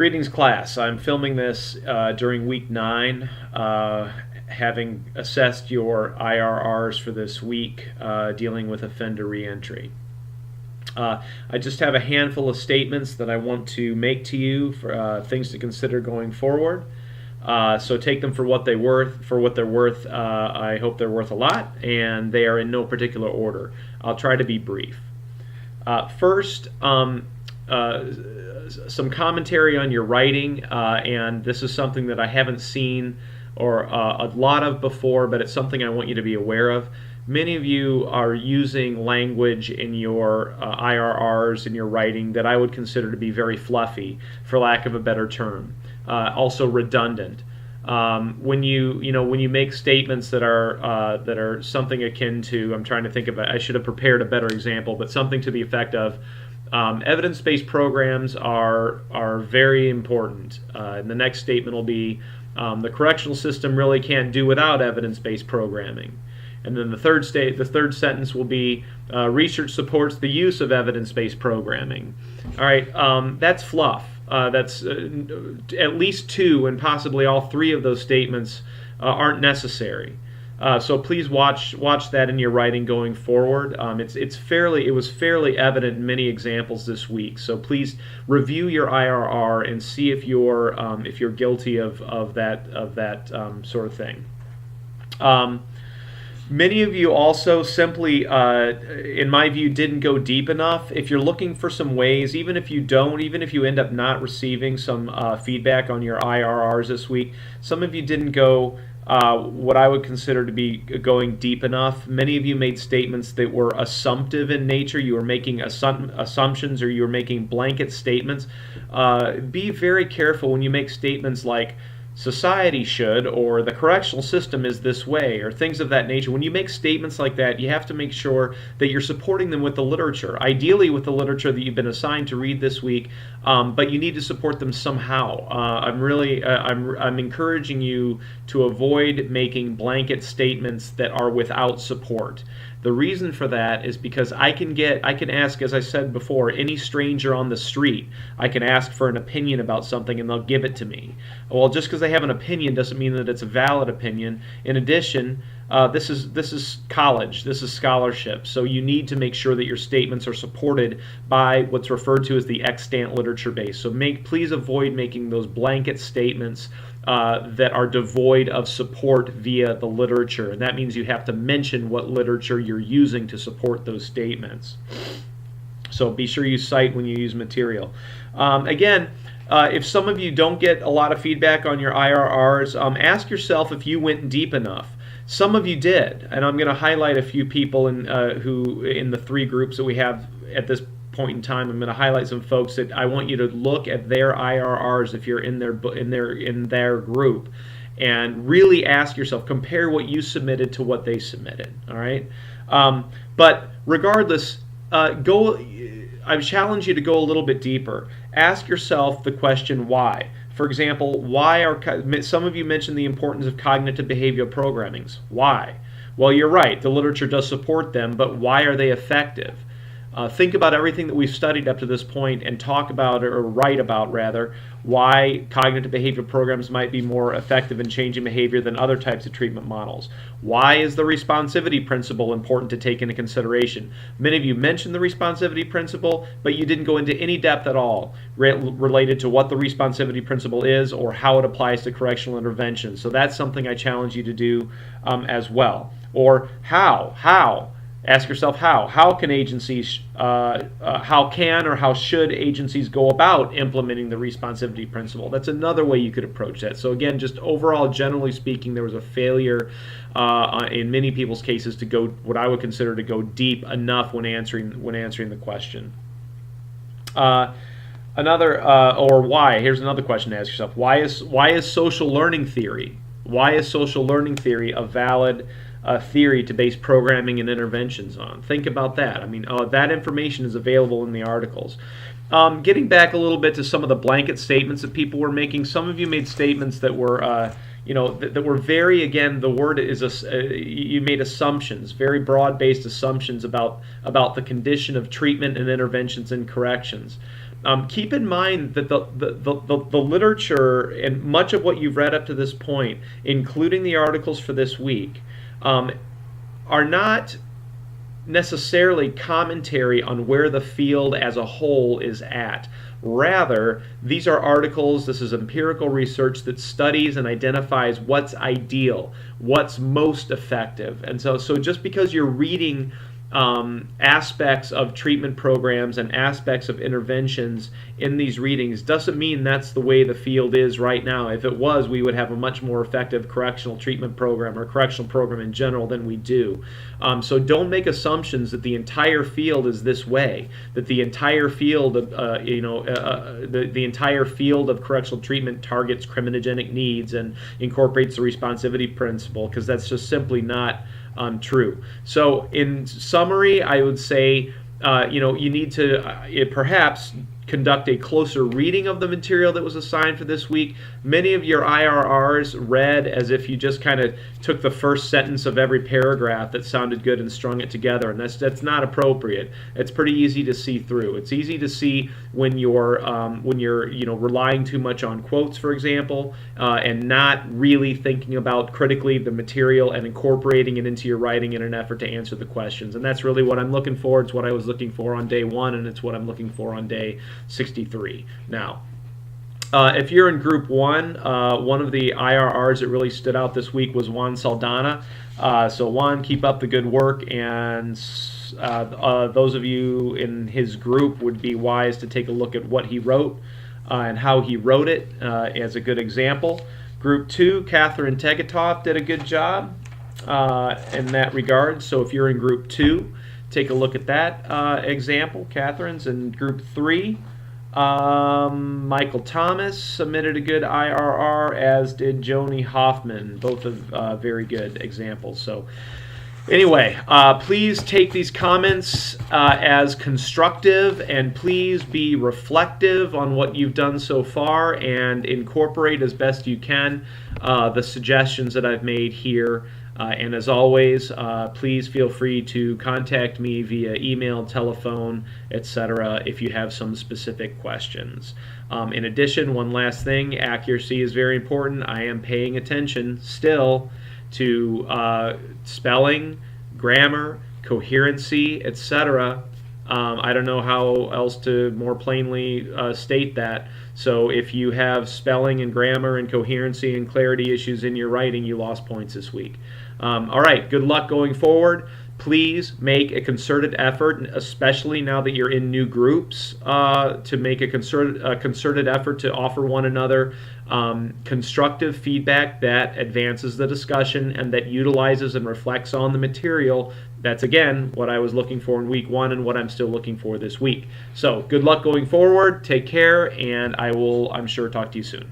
Greetings, class. I'm filming this during week 9, having assessed your IRRs for this week, dealing with offender reentry. I just have a handful of statements that I want to make to you for things to consider going forward. So take them for what they're worth. I hope they're worth a lot, and they are in no particular order. I'll try to be brief. First, some commentary on your writing, and this is something that I haven't seen or a lot of before, but it's something I want you to be aware of. Many of you are using language in your IRRs in your writing that I would consider to be very fluffy, for lack of a better term. Also redundant. When you make statements that are something akin to, I'm trying to think of it, I should have prepared a better example, but something to the effect of, evidence-based programs are very important. And the next statement will be, the correctional system really can't do without evidence-based programming. And then the third sentence will be, research supports the use of evidence-based programming. All right, that's fluff. That's at least 2 and possibly all 3 of those statements aren't necessary. So please watch that in your writing going forward. It was fairly evident in many examples this week. So please review your IRR and see if you're guilty of that sort of thing. Many of you also simply, in my view, didn't go deep enough. If you're looking for some ways, even if you end up not receiving some feedback on your IRRs this week, some of you didn't go what I would consider to be going deep enough. Many of you made statements that were assumptive in nature. You were making assumptions, or you were making blanket statements. Be very careful when you make statements like society should, or the correctional system is this way, or things of that nature. When you make statements like that, you have to make sure that you're supporting them with the literature, ideally with the literature that you've been assigned to read this week, but you need to support them somehow. I'm encouraging you to avoid making blanket statements that are without support. The reason for that is because I can ask, as I said before, any stranger on the street. I can ask for an opinion about something and they'll give it to me. Well, just because they have an opinion doesn't mean that it's a valid opinion. In addition, this is college, this is scholarship, so you need to make sure that your statements are supported by what's referred to as the extant literature base. So please avoid making those blanket statements that are devoid of support via the literature, and that means you have to mention what literature you're using to support those statements. So be sure you cite when you use material. Again, if some of you don't get a lot of feedback on your IRRs, ask yourself if you went deep enough. Some of you did, and I'm going to highlight a few people who in the 3 groups that we have at this point in time. I'm going to highlight some folks that I want you to look at their IRRs if you're in their group, and really ask yourself, compare what you submitted to what they submitted. All right, but regardless, I challenge you to go a little bit deeper. Ask yourself the question why. For example, why are some of you mentioned the importance of cognitive behavioral programmings? Why? Well, you're right. The literature does support them, but why are they effective? Think about everything that we've studied up to this point and talk about, or write about rather, why cognitive behavioral programs might be more effective in changing behavior than other types of treatment models. Why is the responsivity principle important to take into consideration? Many of you mentioned the responsivity principle, but you didn't go into any depth at all related to what the responsivity principle is or how it applies to correctional intervention. So that's something I challenge you to do as well. Or how? Ask yourself how. How can agencies, how should agencies go about implementing the responsivity principle? That's another way you could approach that. So again, just overall, generally speaking, there was a failure in many people's cases to go, what I would consider to go deep enough when answering the question. Or why? Here's another question to ask yourself. Why is social learning theory? Why is social learning theory a valid theory to base programming and interventions on? Think about that. I mean, that information is available in the articles. Getting back a little bit to some of the blanket statements that people were making. Some of you made statements that were that were very, again, the word is, you made assumptions, very broad-based assumptions about the condition of treatment and interventions and corrections. Keep in mind that the literature and much of what you've read up to this point, including the articles for this week, are not necessarily commentary on where the field as a whole is at. Rather, these are articles, this is empirical research that studies and identifies what's ideal, what's most effective. And so just because you're reading aspects of treatment programs and aspects of interventions in these readings doesn't mean that's the way the field is right now. If it was, we would have a much more effective correctional treatment program or correctional program in general than we do. So don't make assumptions that the entire field is this way, that the entire field of the entire field of correctional treatment targets criminogenic needs and incorporates the responsivity principle, because that's just simply not true. So in summary, I would say you need to perhaps conduct a closer reading of the material that was assigned for this week. Many of your IRRs read as if you just kind of took the first sentence of every paragraph that sounded good and strung it together, and that's not appropriate. It's pretty easy to see through. It's easy to see when you're relying too much on quotes, for example, and not really thinking about critically the material and incorporating it into your writing in an effort to answer the questions. And that's really what I'm looking for. It's what I was looking for on day 1, and it's what I'm looking for on day 63. Now, if you're in Group 1, one of the IRRs that really stood out this week was Juan Saldana. So Juan, keep up the good work, and those of you in his group would be wise to take a look at what he wrote and how he wrote it as a good example. Group 2, Catherine Tegetoff did a good job in that regard. So if you're in Group 2, take a look at that example. Catherine's in Group 3. Michael Thomas submitted a good IRR, as did Joni Hoffman, both of very good examples. So anyway, please take these comments as constructive, and please be reflective on what you've done so far and incorporate as best you can the suggestions that I've made here. And as always, please feel free to contact me via email, telephone, etc. if you have some specific questions. In addition, one last thing, accuracy is very important. I am paying attention still to spelling, grammar, coherency, etc. I don't know how else to more plainly state that. So if you have spelling and grammar and coherency and clarity issues in your writing, you lost points this week. All right, good luck going forward. Please make a concerted effort, especially now that you're in new groups, to make a concerted effort to offer one another constructive feedback that advances the discussion and that utilizes and reflects on the material. That's, again, what I was looking for in week 1 and what I'm still looking for this week. So good luck going forward. Take care, and I will, I'm sure, talk to you soon.